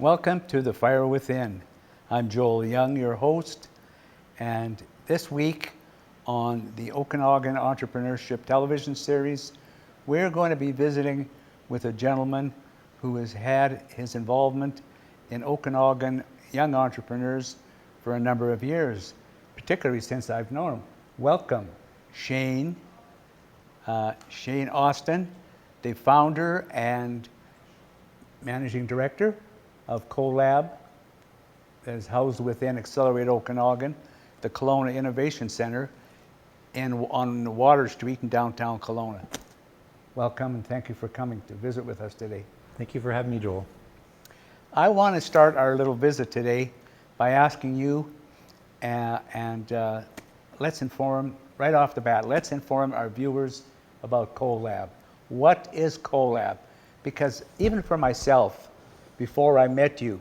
Welcome to The Fire Within. I'm Joel Young, your host, and this week on the Okanagan Entrepreneurship television series, we're going to be visiting with a gentleman who has had his involvement in Okanagan young entrepreneurs for a number of years, particularly since I've known him. Welcome, Shane Austin, the founder and managing director of co+Lab that is housed within Accelerate Okanagan, the Kelowna Innovation Center on Water Street in downtown Kelowna. Welcome and thank you for coming to visit with us today. Thank you for having me, Joel. I want to start our little visit today by asking you, and let's inform, right off the bat, let's inform our viewers about co+Lab. What is co+Lab? Because even for myself, before I met you,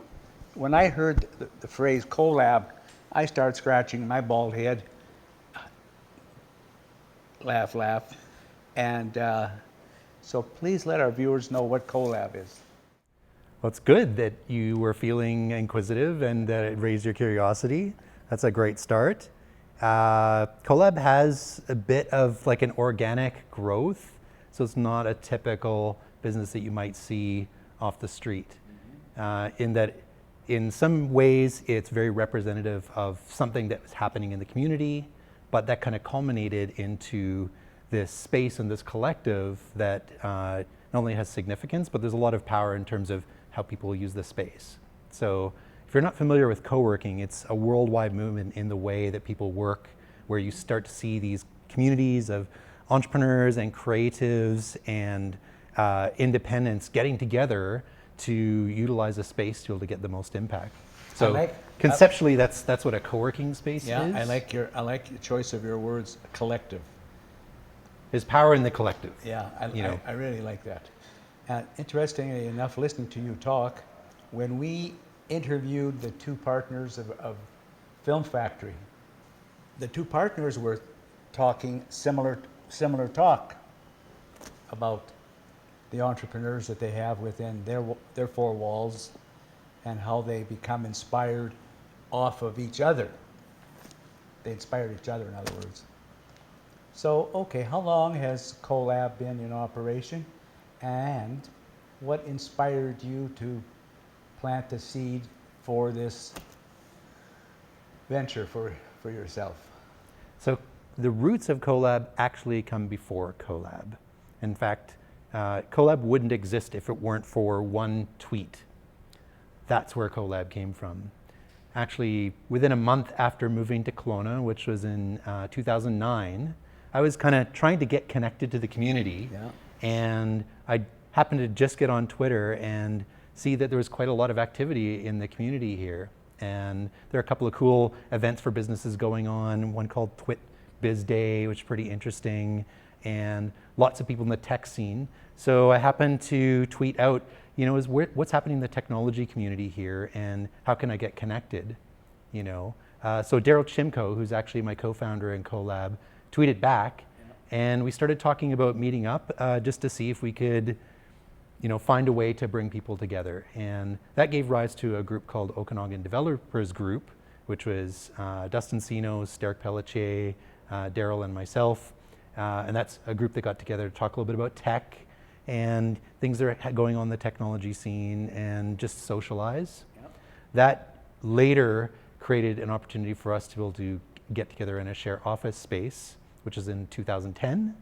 when I heard the phrase co+Lab, I started scratching my bald head, laugh, and so please let our viewers know what co+Lab is. Well, it's good that you were feeling inquisitive and that it raised your curiosity. That's a great start. co+Lab has a bit of like an organic growth, so it's not a typical business that you might see off the street. In that, in some ways, it's very representative of something that was happening in the community, but that kind of culminated into this space and this collective that not only has significance, but there's a lot of power in terms of how people use the space. So if you're not familiar with co-working, it's a worldwide movement in the way that people work, where you start to see these communities of entrepreneurs and creatives and independents getting together to utilize a space to be able to get the most impact. So conceptually, that's what a co-working space is. Yeah, I like your choice of your words, collective. There's power in the collective. Yeah, I really like that. Interestingly enough, listening to you talk, when we interviewed the two partners of Film Factory, the two partners were talking similar talk about the entrepreneurs that they have within their four walls and how they become inspired off of each other. They inspired each other, in other words. So, okay, how long has co+Lab been in operation, and what inspired you to plant the seed for this venture for yourself? So the roots of co+Lab actually come before co+Lab. In fact, co+Lab wouldn't exist if it weren't for one tweet. That's where co+Lab came from. Actually, within a month after moving to Kelowna, which was in 2009, I was kind of trying to get connected to the community. Yeah. And I happened to just get on Twitter and see that there was quite a lot of activity in the community here. And there are a couple of cool events for businesses going on, one called Twit Biz Day, which is pretty interesting, and lots of people in the tech scene. So I happened to tweet out, what's happening in the technology community here, and how can I get connected? So Daryl Chimko, who's actually my co-founder in co+Lab, tweeted back, and we started talking about meeting up just to see if we could, find a way to bring people together. And that gave rise to a group called Okanagan Developers Group, which was Dustin Sinos, Derek Pelletier, Daryl, and myself. And that's a group that got together to talk a little bit about tech and things that are going on in the technology scene and just socialize. Yep. That later created an opportunity for us to be able to get together in a shared office space, which is in 2010.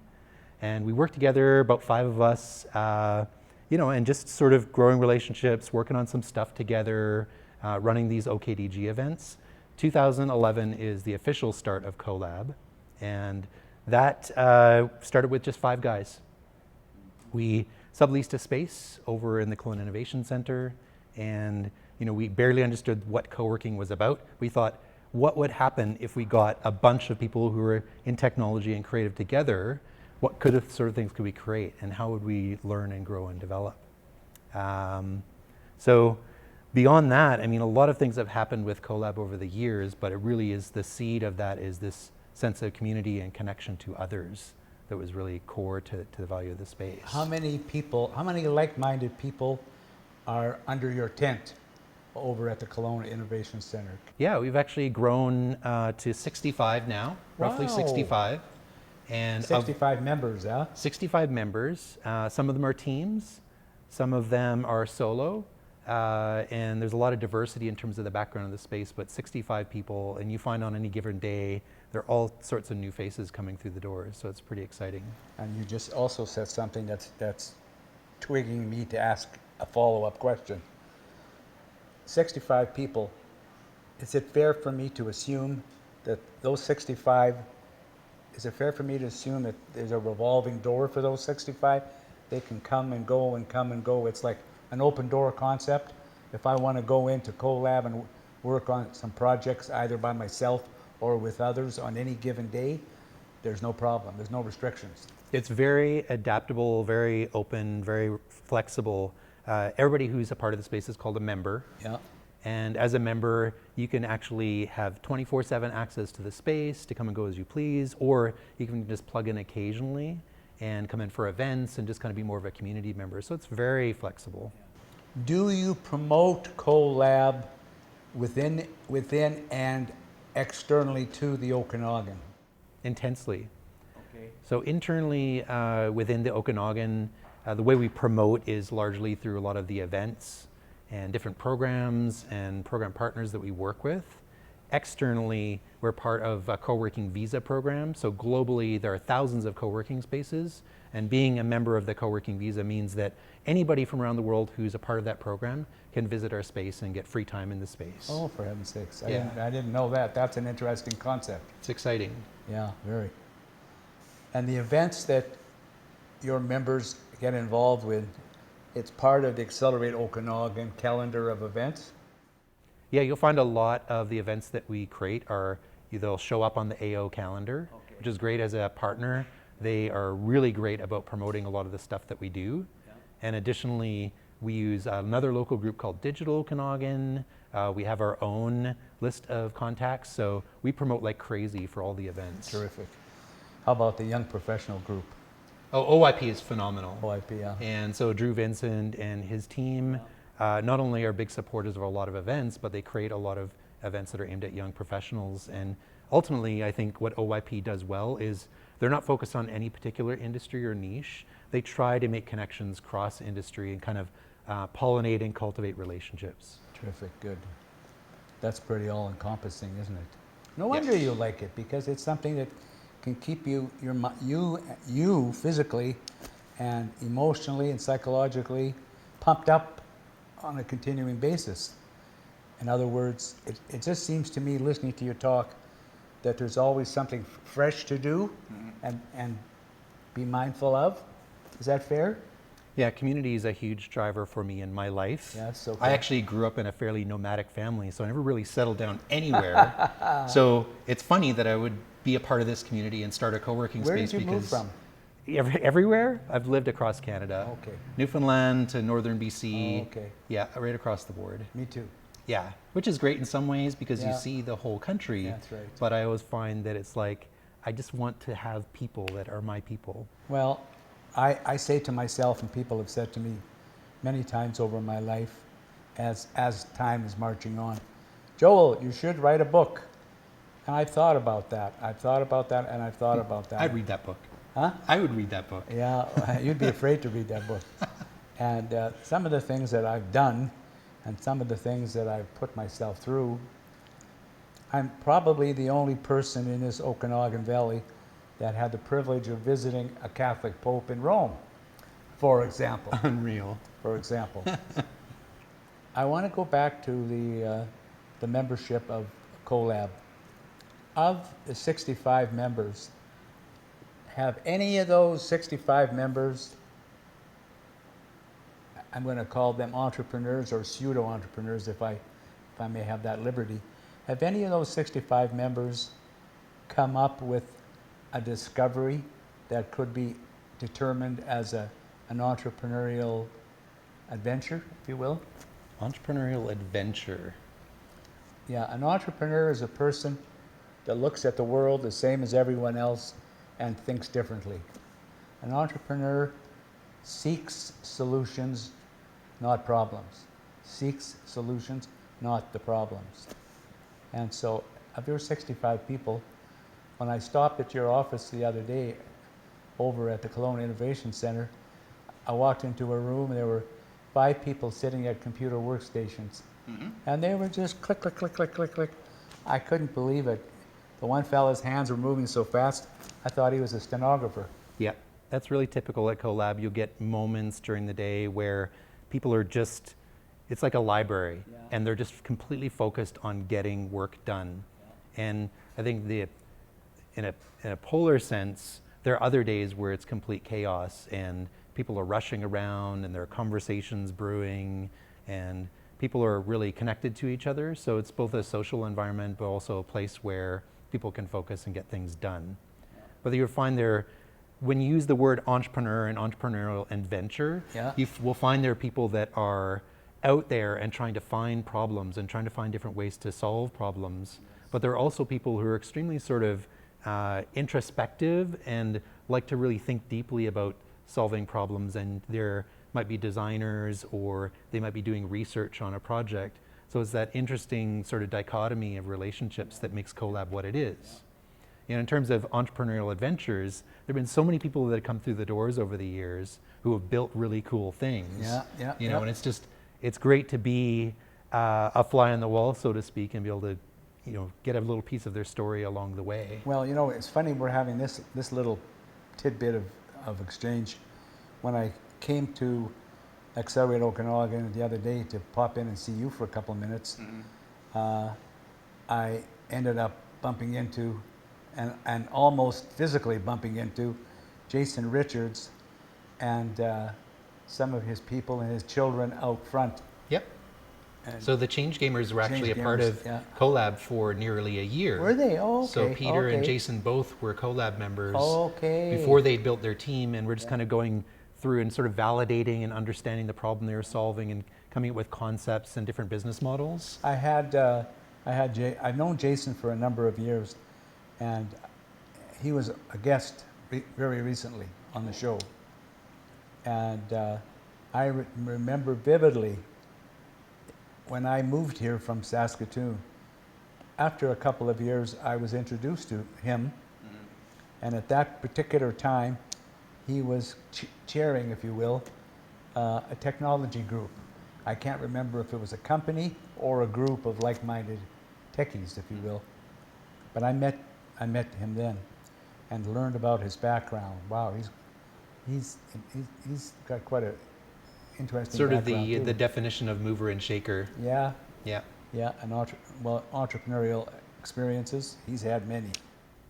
And we worked together, about 5 of us, and just sort of growing relationships, working on some stuff together, running these OKDG events. 2011 is the official start of co+Lab. And that started with just 5 guys. We subleased a space over in the Kelowna Innovation Center, and we barely understood what co-working was about. We thought, what would happen if we got a bunch of people who were in technology and creative together? What sort of things could we create, and how would we learn and grow and develop? So beyond that, a lot of things have happened with co+Lab over the years, but it really is the seed of that is this sense of community and connection to others that was really core to the value of the space. How many like-minded people are under your tent? over at the Kelowna Innovation Center? Yeah, we've actually grown to 65 now, roughly Wow. 65. And of 65 members, huh? 65 members, some of them are teams, some of them are solo, and there's a lot of diversity in terms of the background of the space, but 65 people, and you find on any given day, there are all sorts of new faces coming through the doors, so it's pretty exciting. And you just also said something that's twigging me to ask a follow-up question. 65 people, is it fair for me to assume that those 65, is it fair for me to assume that there's a revolving door for those 65? They can come and go and come and go. It's like an open door concept. If I want to go into co+Lab and work on some projects either by myself or with others on any given day, there's no problem. There's no restrictions. It's very adaptable, very open, very flexible. Everybody who's a part of the space is called a member. Yeah. And as a member, you can actually have 24/7 access to the space to come and go as you please, or you can just plug in occasionally and come in for events and just kind of be more of a community member. So it's very flexible. Do you promote co+Lab within and externally to the Okanagan? Intensely. Okay. So internally within the Okanagan, the way we promote is largely through a lot of the events and different programs and program partners that we work with. Externally, we're part of a co-working visa program. So globally, there are thousands of co-working spaces, and being a member of the co-working visa means that anybody from around the world who's a part of that program can visit our space and get free time in the space. Oh, for heaven's sakes. Yeah. I didn't know that. That's an interesting concept. It's exciting. Yeah, very. And the events that your members get involved with, it's part of the Accelerate Okanagan calendar of events? Yeah, you'll find a lot of the events that we create are, they'll show up on the AO calendar, Okay. which is great as a partner. They are really great about promoting a lot of the stuff that we do. Yeah. And additionally, we use another local group called Digital Okanagan. We have our own list of contacts, so we promote like crazy for all the events. Terrific. How about the Young Professional Group? Oh, OIP is phenomenal. OIP, yeah. And so Drew Vincent and his team not only are big supporters of a lot of events, but they create a lot of events that are aimed at young professionals. And ultimately, I think what OIP does well is they're not focused on any particular industry or niche. They try to make connections cross industry and kind of pollinate and cultivate relationships. Terrific, good. That's pretty all-encompassing, isn't it? No wonder you like it, because it's something that can keep you physically and emotionally and psychologically pumped up on a continuing basis. In other words, it just seems to me, listening to you talk, that there's always something fresh to do and be mindful of. Is that fair? Yeah, community is a huge driver for me in my life. Yes, okay. I actually grew up in a fairly nomadic family, so I never really settled down anywhere. So it's funny that I would be a part of this community and start a co-working Where space did you move from? Everywhere. I've lived across Canada. Okay. Newfoundland to northern BC. Oh, okay. Yeah, right across the board. Me too. Yeah, which is great in some ways because you Yeah. see the whole country. That's right. But I always find that it's like, I just want to have people that are my people. Well, I say to myself, and people have said to me many times over my life, as time is marching on, Joel, you should write a book. And I've thought about that. I've thought about that, and I've thought about that. I'd read that book. Huh? I would read that book. Yeah, you'd be afraid to read that book. And some of the things that I've done, and some of the things that I've put myself through, I'm probably the only person in this Okanagan Valley that had the privilege of visiting a Catholic Pope in Rome, for example. Unreal. For example. I want to go back to the membership of co+Lab. Of the 65 members, have any of those 65 members, I'm going to call them entrepreneurs or pseudo-entrepreneurs if I may have that liberty, have any of those 65 members come up with a discovery that could be determined as an entrepreneurial adventure, if you will? Entrepreneurial adventure. Yeah, an entrepreneur is a person that looks at the world the same as everyone else and thinks differently. An entrepreneur seeks solutions, not problems. Seeks solutions, not the problems. And so there were 65 people. When I stopped at your office the other day over at the Kelowna Innovation Center, I walked into a room and there were 5 people sitting at computer workstations. And they were just click, click, click, click, click, click. I couldn't believe it. The one fella's hands were moving so fast, I thought he was a stenographer. Yeah, that's really typical at co+Lab. You'll get moments during the day where people are just, it's like a library, and they're just completely focused on getting work done. And I think in a polar sense, there are other days where it's complete chaos and people are rushing around and there are conversations brewing and people are really connected to each other. So it's both a social environment, but also a place where people can focus and get things done. But you'll find there, when you use the word entrepreneur and entrepreneurial adventure, you will find there are people that are out there and trying to find problems and trying to find different ways to solve problems. But there are also people who are extremely sort of introspective and like to really think deeply about solving problems, and there might be designers or they might be doing research on a project. So it's that interesting sort of dichotomy of relationships that makes co+Lab what it is. And in terms of entrepreneurial adventures, there have been so many people that have come through the doors over the years who have built really cool things. You know, and it's great to be a fly on the wall, so to speak, and be able to, you know, get a little piece of their story along the way. Well, you know, it's funny we're having this little tidbit of exchange. When I came to Accelerate Okanagan the other day to pop in and see you for a couple of minutes, I ended up bumping into and almost physically bumping into Jason Richards and some of his people and his children out front. Yep. And so the Change Gamers were actually a part of co+Lab for nearly a year. Were they? Oh, okay. So Peter and Jason both were co+Lab members Okay. before they'd built their team, and we're just kind of going through and sort of validating and understanding the problem they were solving and coming up with concepts and different business models. I've known Jason for a number of years, and he was a guest very recently on the show. And I remember vividly when I moved here from Saskatoon, after a couple of years, I was introduced to him. And at that particular time, he was chairing, if you will, a technology group. I can't remember if it was a company or a group of like-minded techies, if you will. But I met him then and learned about his background. Wow, he's got quite a interesting sort of background the definition of mover and shaker. Yeah, and entrepreneurial experiences, he's had many.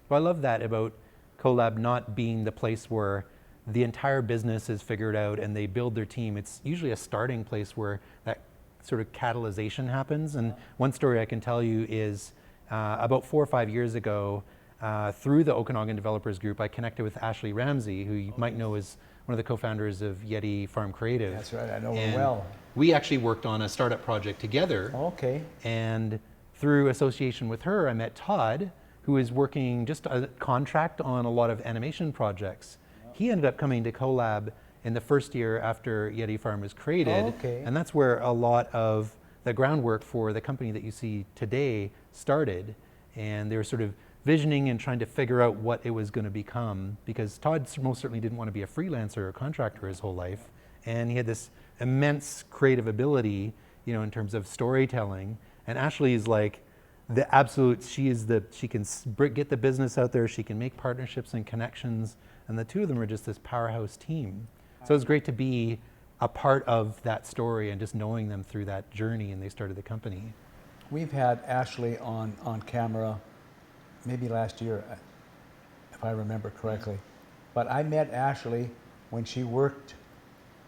Well, I love that about co+Lab not being the place where the entire business is figured out and they build their team. It's usually a starting place where that sort of catalyzation happens. And one story I can tell you is about 4 or 5 years ago, through the Okanagan Developers Group, I connected with Ashley Ramsey, who you might know as one of the co-founders of Yeti Farm Creative. That's right, I know her well. We actually worked on a startup project together. Okay. And through association with her, I met Todd, who is working just a contract on a lot of animation projects. He ended up coming to co+Lab in the first year after Yeti Farm was created. And that's where a lot of the groundwork for the company that you see today started. And they were sort of visioning and trying to figure out what it was going to become, because Todd most certainly didn't want to be a freelancer or contractor his whole life. And he had this immense creative ability, you know, in terms of storytelling. And Ashley is like the absolute, she can get the business out there, she can make partnerships and connections, and the two of them are just this powerhouse team. So it's great to be a part of that story and just knowing them through that journey, and they started the company. We've had Ashley on camera maybe last year, if I remember correctly. But I met Ashley when she worked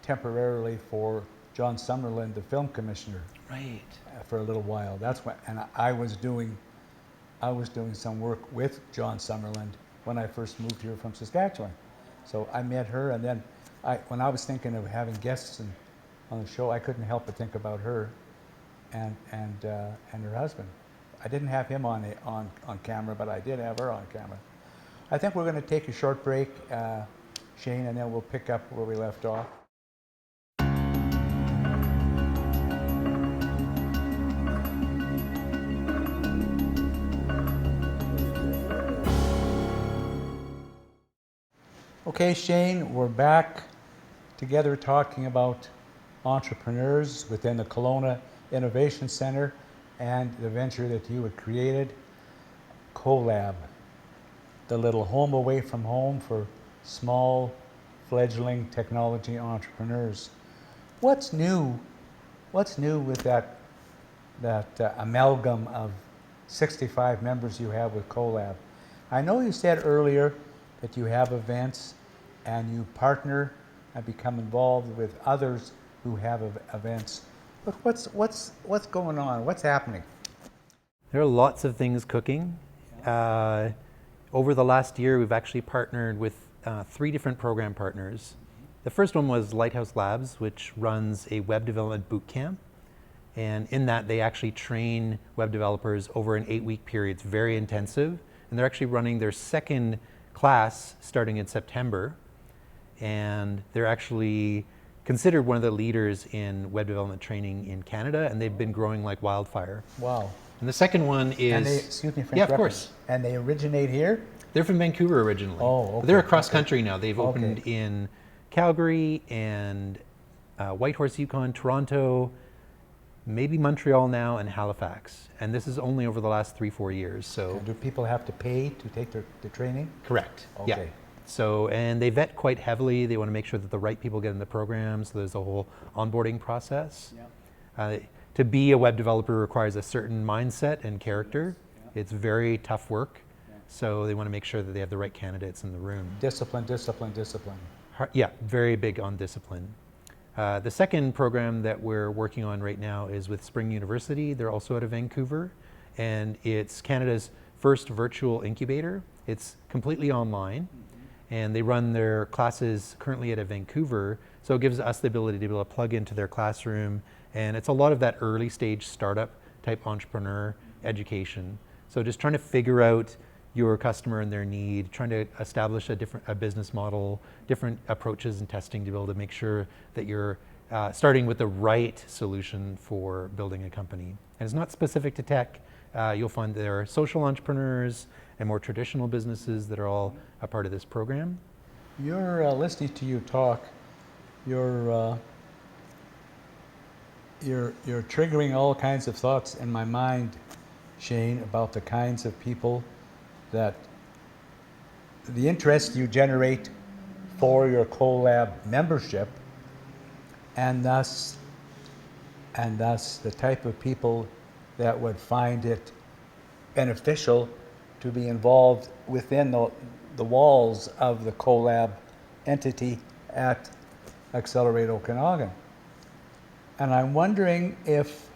temporarily for John Summerlin, the film commissioner. Right. For a little while. That's when, and I was doing some work with John Summerlin when I first moved here from Saskatchewan. So I met her, and then when I was thinking of having guests on the show, I couldn't help but think about her and her husband. I didn't have him on camera, but I did have her on camera. I think we're going to take a short break, Shane, and then we'll pick up where we left off. Okay, Shane, we're back together talking about entrepreneurs within the Kelowna Innovation Center and the venture that you had created, co+Lab, the little home away from home for small fledgling technology entrepreneurs. What's new? What's new with that amalgam of 65 members you have with co+Lab? I know you said earlier that you have events and you partner and become involved with others who have events. But what's going on? What's happening? There are lots of things cooking. Over the last year, we've actually partnered with 3 different program partners. The first one was Lighthouse Labs, which runs a web development boot camp. And in that, they actually train web developers over an 8-week period. It's very intensive. And they're actually running their second class starting in September. And they're actually considered one of the leaders in web development training in Canada, and they've been growing like wildfire. Wow. And the second one is... And they, excuse me for Yeah, of interrupting. course. And they originate here? They're from Vancouver originally. Oh, okay. But they're across country now. They've Okay. opened in Calgary and Whitehorse, Yukon, Toronto, maybe Montreal now, and Halifax. And this is only over the last 3-4 years. So Do people have to pay to take the training? correct. Okay. Yeah. So, and they vet quite heavily. They want to make sure that the right people get in the program. So there's a whole onboarding process. Yeah. To be a web developer requires a certain mindset and character. Yeah. It's very tough work. Yeah. So they want to make sure that they have the right candidates in the room. Discipline, discipline, discipline. Yeah, very big on discipline. The second program that we're working on right now is with Spring University. They're also out of Vancouver, and it's Canada's first virtual incubator. It's completely online, and they run their classes currently out of Vancouver, so it gives us the ability to be able to plug into their classroom, and it's a lot of that early stage startup type entrepreneur education. So just trying to figure out your customer and their need, trying to establish a business model, different approaches and testing to be able to make sure that you're starting with the right solution for building a company. And it's not specific to tech. You'll find there are social entrepreneurs and more traditional businesses that are all a part of this program. You're listening to you talk. You're triggering all kinds of thoughts in my mind, Shane, about the kinds of people that the interest you generate for your co+Lab membership, and thus the type of people that would find it beneficial to be involved within the walls of the co+Lab entity at Accelerate Okanagan. And I'm wondering if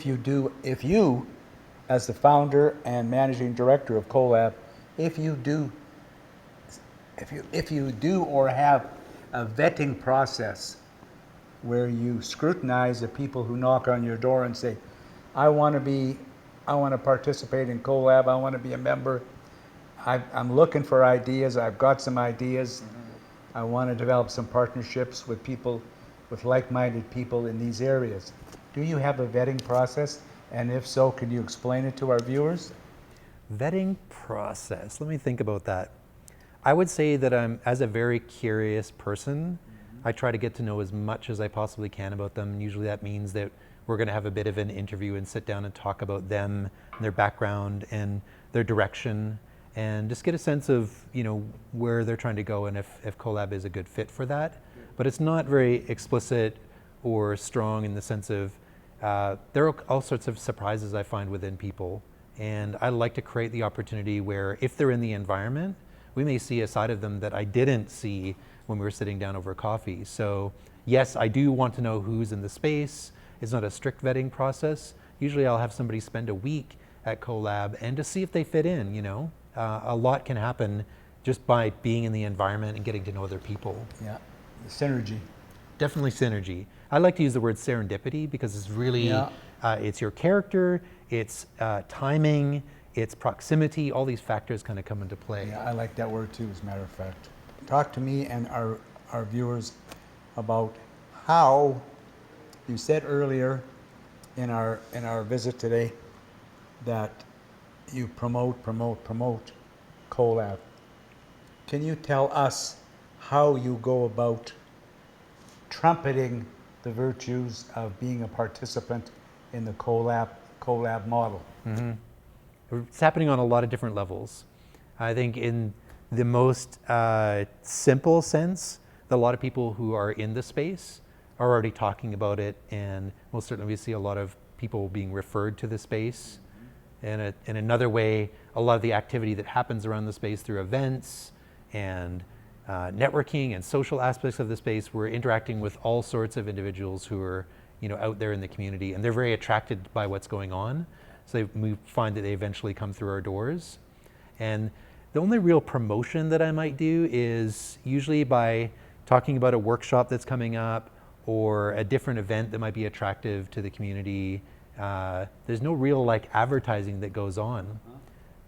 you, as the founder and managing director of co+Lab, if you do or have a vetting process where you scrutinize the people who knock on your door and say, I want to participate in co+Lab, I want to be a member, I'm looking for ideas, I've got some ideas, I want to develop some partnerships with people, with like-minded people in these areas. Do you have a vetting process? And if so, can you explain it to our viewers? Vetting process, let me think about that. I would say that as a very curious person, I try to get to know as much as I possibly can about them. Usually that means that we're going to have a bit of an interview and sit down and talk about them and their background and their direction, and just get a sense of, where they're trying to go and if co+Lab is a good fit for that. But it's not very explicit or strong in the sense of there are all sorts of surprises I find within people, and I like to create the opportunity where if they're in the environment, we may see a side of them that I didn't see when we were sitting down over coffee. So yes, I do want to know who's in the space. It's not a strict vetting process. Usually I'll have somebody spend a week at co+Lab and to see if they fit in, A lot can happen just by being in the environment and getting to know other people. Yeah, the synergy. Definitely synergy. I like to use the word serendipity because it's really, it's your character, it's timing, it's proximity, all these factors kind of come into play. Yeah, I like that word too, as a matter of fact. Talk to me and our viewers about how, you said earlier in our visit today that you promote co+Lab. Can you tell us how you go about trumpeting the virtues of being a participant in the co+Lab model? It's happening on a lot of different levels. I think in the most simple sense, a lot of people who are in the space are already talking about it, and most certainly we see a lot of people being referred to the space. And in another way, a lot of the activity that happens around the space through events and networking and social aspects of the space, we're interacting with all sorts of individuals who are out there in the community, and they're very attracted by what's going on. So we find that they eventually come through our doors. And the only real promotion that I might do is usually by talking about a workshop that's coming up or a different event that might be attractive to the community. There's no real like advertising that goes on.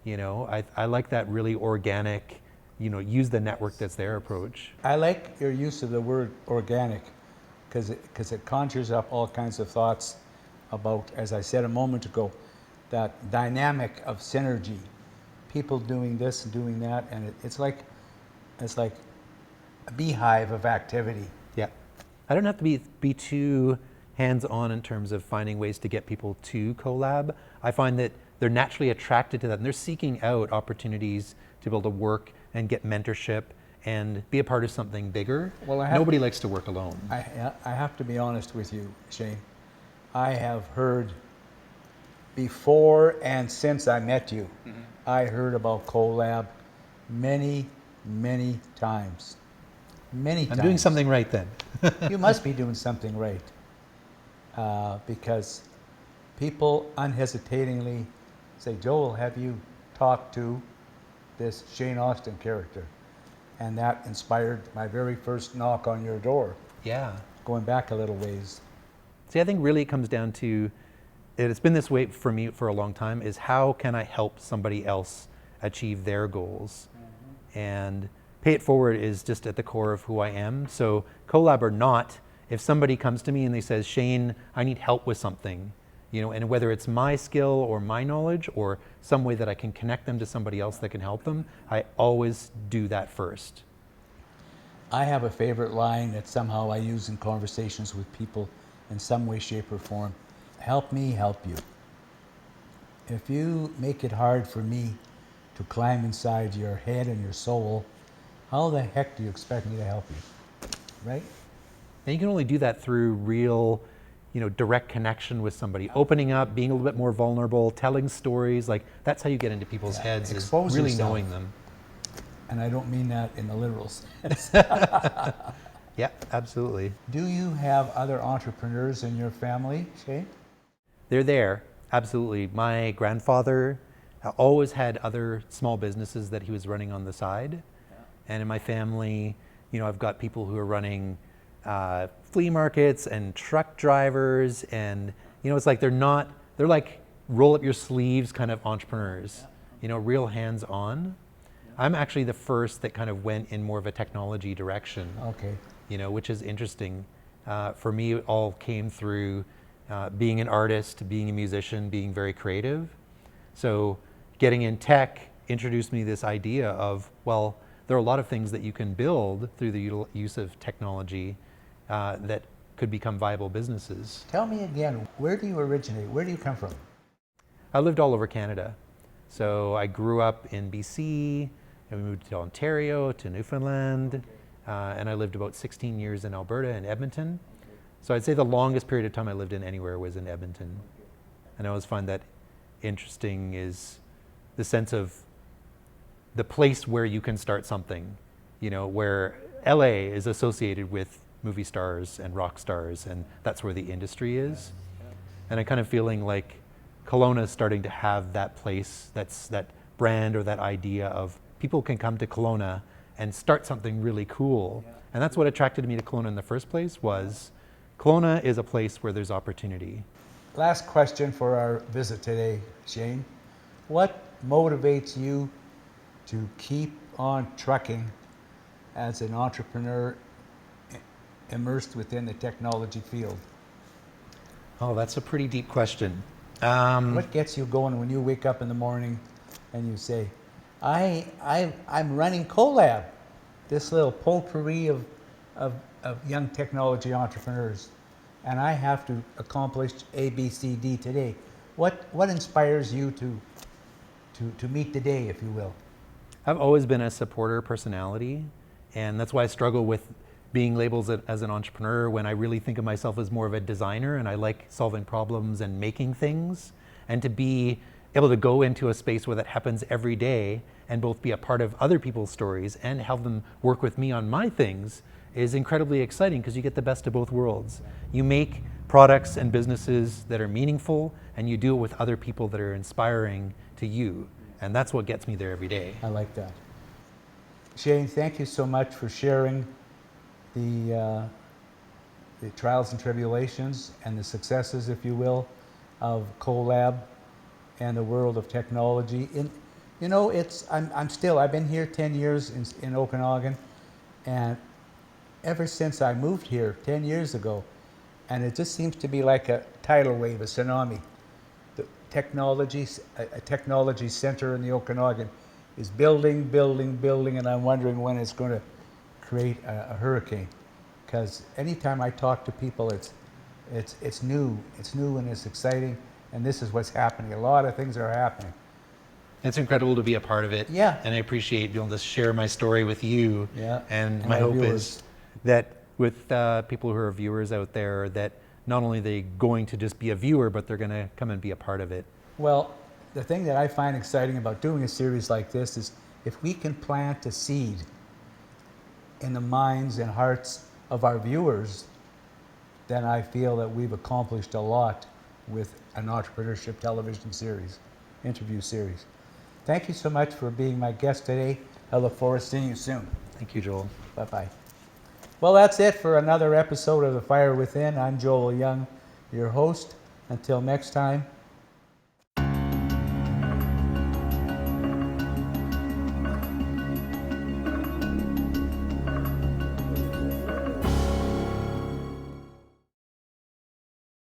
I like that really organic, use the network that's their approach. I like your use of the word organic because it conjures up all kinds of thoughts about, as I said a moment ago, that dynamic of synergy. People doing this and doing that, and it's like a beehive of activity. Yeah. I don't have to be too hands-on in terms of finding ways to get people to co+Lab. I find that they're naturally attracted to that, and they're seeking out opportunities to be able to work and get mentorship and be a part of something bigger. Well, nobody likes to work alone. I have to be honest with you, Shane. I have heard before and since I met you, I heard about co+Lab many, many times. Many times. I'm doing something right then. You must be doing something right. Because people unhesitatingly say, Joel, have you talked to this Shane Austin character? And that inspired my very first knock on your door. Yeah. Going back a little ways. See, I think really it comes down to, it's been this way for me for a long time, is how can I help somebody else achieve their goals? And Pay It Forward is just at the core of who I am. So co+Lab or not, if somebody comes to me and they says, Shane, I need help with something, and whether it's my skill or my knowledge or some way that I can connect them to somebody else that can help them, I always do that first. I have a favorite line that somehow I use in conversations with people in some way, shape, or form. Help me help you. If you make it hard for me to climb inside your head and your soul, how the heck do you expect me to help you? Right? And you can only do that through real, direct connection with somebody, opening up, being a little bit more vulnerable, telling stories. Like that's how you get into people's heads, is really knowing them. And I don't mean that in the literal sense. Yeah, absolutely. Do you have other entrepreneurs in your family, Shane? They're there, absolutely. My grandfather always had other small businesses that he was running on the side. And in my family, I've got people who are running flea markets and truck drivers, and it's like they're like roll up your sleeves kind of entrepreneurs, real hands-on. I'm actually the first that kind of went in more of a technology direction. Okay. Which is interesting. For me, it all came through being an artist, being a musician, being very creative. So getting in tech introduced me to this idea of, well, there are a lot of things that you can build through the use of technology that could become viable businesses. Tell me again, where do you originate? Where do you come from? I lived all over Canada. So I grew up in BC, and we moved to Ontario, to Newfoundland, and I lived about 16 years in Alberta and Edmonton. So I'd say the longest period of time I lived in anywhere was in Edmonton. And I always find that interesting is the sense of the place where you can start something, where LA is associated with movie stars and rock stars, and that's where the industry is. And I'm kind of feeling like Kelowna is starting to have that place, that brand or that idea of people can come to Kelowna and start something really cool. And that's what attracted me to Kelowna in the first place, was Kelowna is a place where there's opportunity. Last question for our visit today, Shane. What motivates you to keep on trucking as an entrepreneur immersed within the technology field? Oh, that's a pretty deep question. What gets you going when you wake up in the morning and you say, I'm running co+Lab, this little potpourri of young technology entrepreneurs, and I have to accomplish A, B, C, D today. What inspires you to meet the day, if you will? I've always been a supporter personality, and that's why I struggle with being labeled as an entrepreneur when I really think of myself as more of a designer, and I like solving problems and making things. And to be able to go into a space where that happens every day and both be a part of other people's stories and have them work with me on my things is incredibly exciting, because you get the best of both worlds. You make products and businesses that are meaningful, and you do it with other people that are inspiring to you. And that's what gets me there every day. I like that. Shane, thank you so much for sharing the trials and tribulations and the successes, if you will, of co+Lab and the world of technology. I've been here 10 years in Okanagan, and ever since I moved here 10 years ago, and it just seems to be like a tidal wave, a tsunami. The a technology center in the Okanagan is building, and I'm wondering when it's going to create a hurricane. Because anytime I talk to people, it's new and it's exciting, and this is what's happening. A lot of things are happening. It's incredible to be a part of it. Yeah. And I appreciate being able to share my story with you. Yeah. And And my our hope viewers. is that with people who are viewers out there, that not only are they going to just be a viewer, but they're going to come and be a part of it. Well, the thing that I find exciting about doing a series like this is if we can plant a seed in the minds and hearts of our viewers, then I feel that we've accomplished a lot with an entrepreneurship television series, interview series. Thank you so much for being my guest today. I look forward to seeing you soon. Thank you, Joel. Bye-bye. Well, that's it for another episode of The Fire Within. I'm Joel Young, your host. Until next time,